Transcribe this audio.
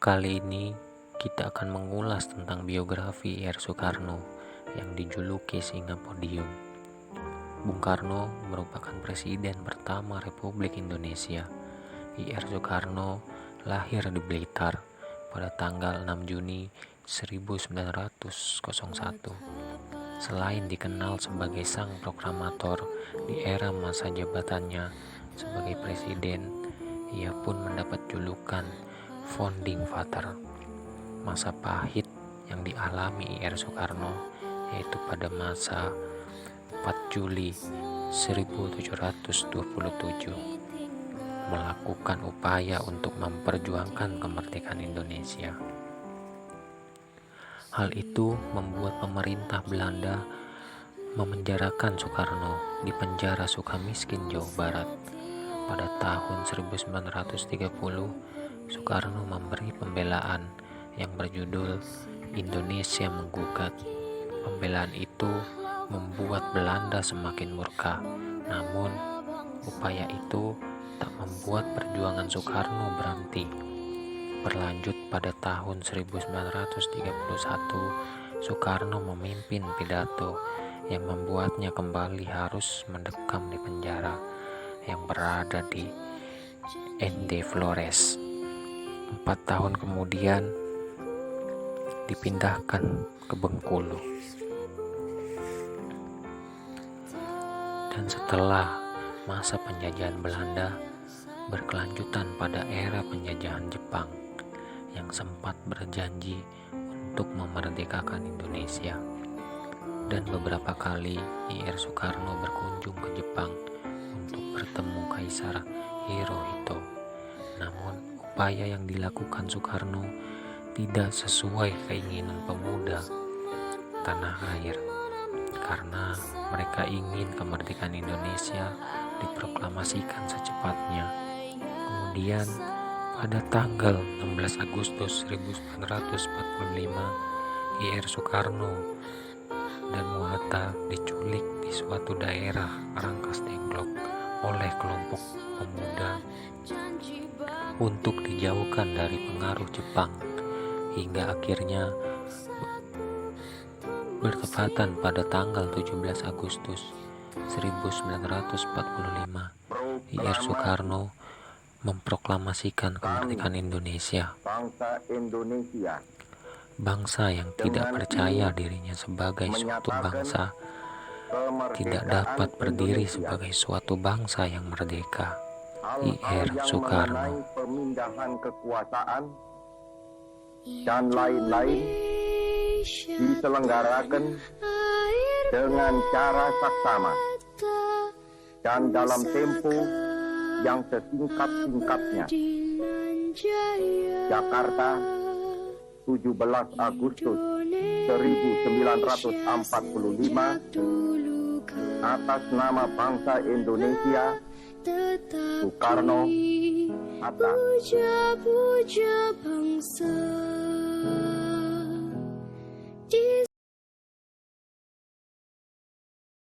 Kali ini kita akan mengulas tentang biografi R. Soekarno yang dijuluki Singa Podium. Bung Karno merupakan presiden pertama Republik Indonesia. Ir Soekarno lahir di Blitar pada tanggal 6 Juni 1901. Selain dikenal sebagai sang proklamator di era masa jabatannya sebagai presiden, ia pun mendapat julukan Founding Father. Masa pahit yang dialami Ir Soekarno yaitu pada masa 4 Juli 1727 melakukan upaya untuk memperjuangkan kemerdekaan Indonesia. Hal itu membuat pemerintah Belanda memenjarakan Soekarno di penjara Sukamiskin, Jawa Barat. Pada tahun 1930, Soekarno memberi pembelaan yang berjudul Indonesia Menggugat. Pembelaan itu membuat Belanda semakin murka. Namun, upaya itu tak membuat perjuangan Soekarno berhenti. Berlanjut pada tahun 1931, Soekarno memimpin pidato yang membuatnya kembali harus mendekam di penjara yang berada di Ende Flores. 4 tahun kemudian dipindahkan ke Bengkulu. Dan setelah masa penjajahan Belanda berkelanjutan pada era penjajahan Jepang yang sempat berjanji untuk memerdekakan Indonesia. Dan beberapa kali Ir Soekarno berkunjung ke Jepang untuk bertemu Kaisar Hirohito. Namun upaya yang dilakukan Soekarno tidak sesuai keinginan pemuda tanah air, karena mereka ingin kemerdekaan Indonesia diproklamasikan secepatnya. Kemudian pada tanggal 16 Agustus 1945, Ir Soekarno dan Muhatta diculik di suatu daerah Rangkas Dengklok oleh kelompok pemuda untuk dijauhkan dari pengaruh Jepang, hingga akhirnya bertepatan pada tanggal 17 Agustus 1945, Ir Soekarno memproklamasikan kemerdekaan Indonesia. Bangsa yang tidak percaya dirinya sebagai suatu bangsa tidak dapat berdiri sebagai suatu bangsa yang merdeka. Ir Soekarno. Pemindahan kekuasaan dan lain-lain diselenggarakan dengan cara saksama dan dalam tempo yang sesingkat-singkatnya. Jakarta, 17 Agustus 1945, atas nama bangsa Indonesia, Soekarno, Hatta.